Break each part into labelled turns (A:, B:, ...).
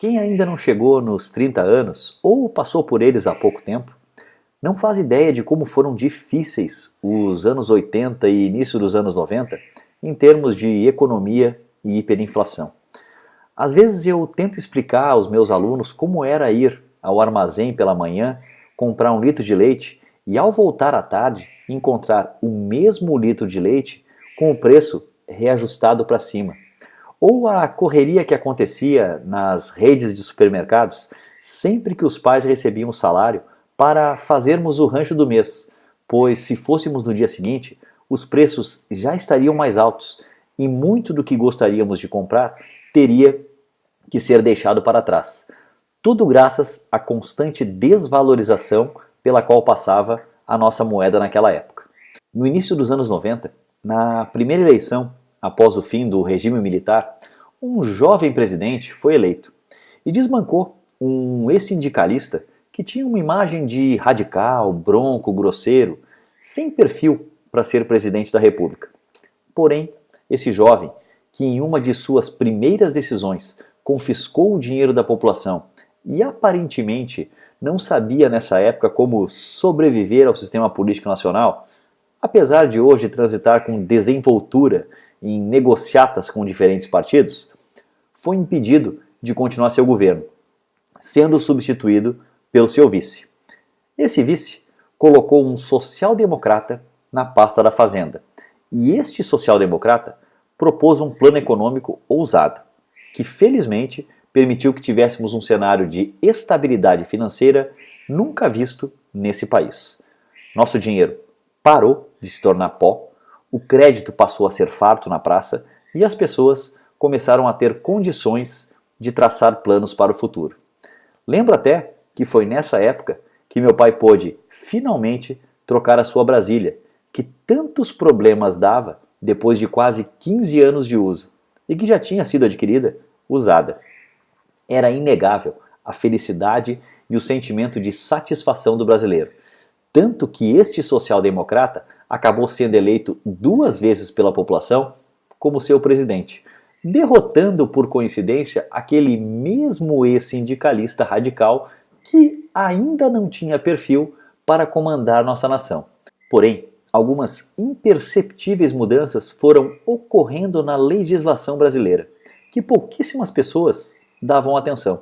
A: Quem ainda não chegou nos 30 anos ou passou por eles há pouco tempo, não faz ideia de como foram difíceis os anos 80 e início dos anos 90 em termos de economia e hiperinflação. Às vezes eu tento explicar aos meus alunos como era ir ao armazém pela manhã, comprar um litro de leite e ao voltar à tarde encontrar o mesmo litro de leite com o preço reajustado para cima. Ou a correria que acontecia nas redes de supermercados sempre que os pais recebiam o salário para fazermos o rancho do mês, pois se fôssemos no dia seguinte, os preços já estariam mais altos e muito do que gostaríamos de comprar teria que ser deixado para trás. Tudo graças à constante desvalorização pela qual passava a nossa moeda naquela época. No início dos anos 90, na primeira eleição, após o fim do regime militar, um jovem presidente foi eleito e desbancou um ex-sindicalista que tinha uma imagem de radical, bronco, grosseiro, sem perfil para ser presidente da República. Porém, esse jovem, que em uma de suas primeiras decisões confiscou o dinheiro da população e aparentemente não sabia nessa época como sobreviver ao sistema político nacional, apesar de hoje transitar com desenvoltura em negociatas com diferentes partidos, foi impedido de continuar seu governo, sendo substituído pelo seu vice. Esse vice colocou um social-democrata na pasta da Fazenda, e este social-democrata propôs um plano econômico ousado, que felizmente permitiu que tivéssemos um cenário de estabilidade financeira nunca visto nesse país. Nosso dinheiro parou de se tornar pó, o crédito passou a ser farto na praça e as pessoas começaram a ter condições de traçar planos para o futuro. Lembro até que foi nessa época que meu pai pôde finalmente trocar a sua Brasília, que tantos problemas dava depois de quase 15 anos de uso e que já tinha sido adquirida usada. Era inegável a felicidade e o sentimento de satisfação do brasileiro, tanto que este social-democrata acabou sendo eleito 2 vezes pela população como seu presidente, derrotando por coincidência aquele mesmo ex-sindicalista radical que ainda não tinha perfil para comandar nossa nação. Porém, algumas imperceptíveis mudanças foram ocorrendo na legislação brasileira, que pouquíssimas pessoas davam atenção,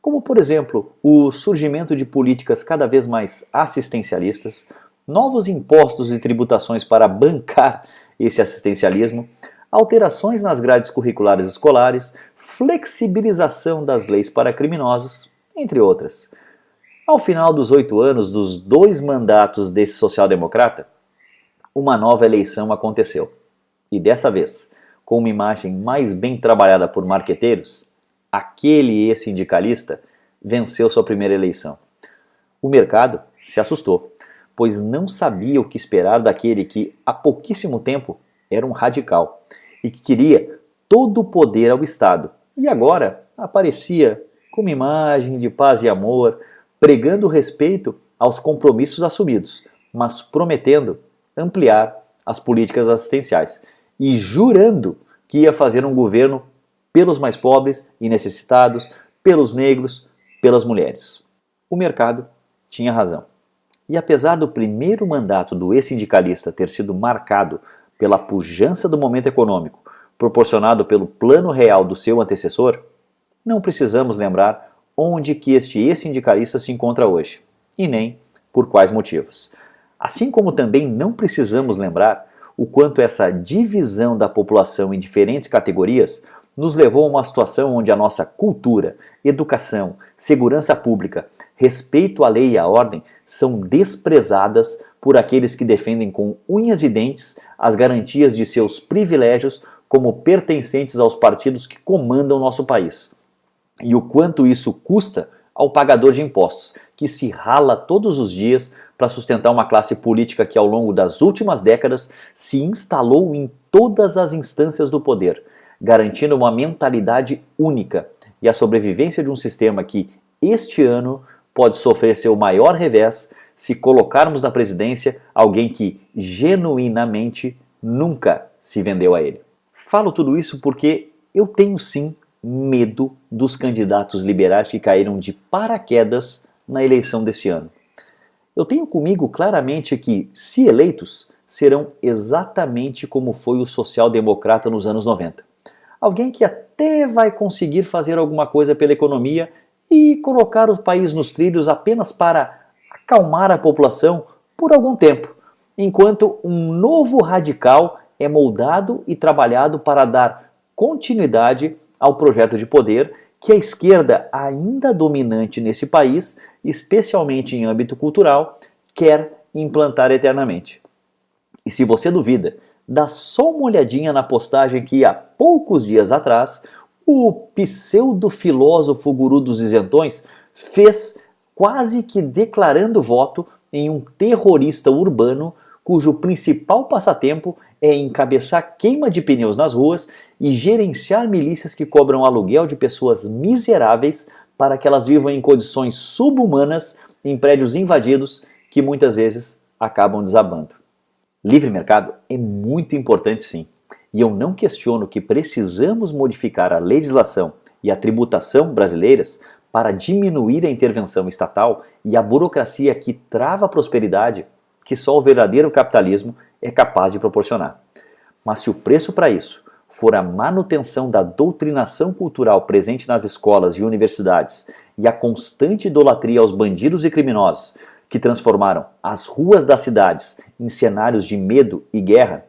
A: como por exemplo o surgimento de políticas cada vez mais assistencialistas, novos impostos e tributações para bancar esse assistencialismo, alterações nas grades curriculares escolares, flexibilização das leis para criminosos, entre outras. Ao final dos 8 anos dos 2 mandatos desse social-democrata, uma nova eleição aconteceu. E dessa vez, com uma imagem mais bem trabalhada por marqueteiros, aquele ex-sindicalista venceu sua primeira eleição. O mercado se assustou, pois não sabia o que esperar daquele que, há pouquíssimo tempo, era um radical e que queria todo o poder ao Estado. E agora aparecia com uma imagem de paz e amor, pregando respeito aos compromissos assumidos, mas prometendo ampliar as políticas assistenciais e jurando que ia fazer um governo pelos mais pobres e necessitados, pelos negros, pelas mulheres. O mercado tinha razão. E apesar do primeiro mandato do ex-sindicalista ter sido marcado pela pujança do momento econômico proporcionado pelo plano real do seu antecessor, não precisamos lembrar onde que este ex-sindicalista se encontra hoje, e nem por quais motivos. Assim como também não precisamos lembrar o quanto essa divisão da população em diferentes categorias nos levou a uma situação onde a nossa cultura, educação, segurança pública, respeito à lei e à ordem são desprezadas por aqueles que defendem com unhas e dentes as garantias de seus privilégios como pertencentes aos partidos que comandam nosso país. E o quanto isso custa ao pagador de impostos, que se rala todos os dias para sustentar uma classe política que ao longo das últimas décadas se instalou em todas as instâncias do poder, garantindo uma mentalidade única e a sobrevivência de um sistema que, este ano, pode sofrer seu maior revés se colocarmos na presidência alguém que, genuinamente, nunca se vendeu a ele. Falo tudo isso porque eu tenho sim medo dos candidatos liberais que caíram de paraquedas na eleição desse ano. Eu tenho comigo claramente que, se eleitos, serão exatamente como foi o social-democrata nos anos 90. Alguém que até vai conseguir fazer alguma coisa pela economia e colocar o país nos trilhos apenas para acalmar a população por algum tempo, enquanto um novo radical é moldado e trabalhado para dar continuidade ao projeto de poder que a esquerda, ainda dominante nesse país, especialmente em âmbito cultural, quer implantar eternamente. E se você duvida, dá só uma olhadinha na postagem que há poucos dias atrás o pseudo-filósofo guru dos isentões fez, quase que declarando voto em um terrorista urbano cujo principal passatempo é encabeçar queima de pneus nas ruas e gerenciar milícias que cobram aluguel de pessoas miseráveis para que elas vivam em condições subhumanas em prédios invadidos que muitas vezes acabam desabando. Livre mercado é muito importante, sim, e eu não questiono que precisamos modificar a legislação e a tributação brasileiras para diminuir a intervenção estatal e a burocracia que trava a prosperidade que só o verdadeiro capitalismo é capaz de proporcionar. Mas se o preço para isso for a manutenção da doutrinação cultural presente nas escolas e universidades e a constante idolatria aos bandidos e criminosos que transformaram as ruas das cidades em cenários de medo e guerra,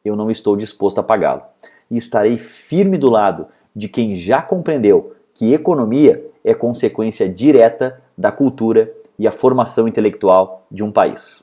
A: eu não estou disposto a pagá-lo. E estarei firme do lado de quem já compreendeu que economia é consequência direta da cultura e a formação intelectual de um país.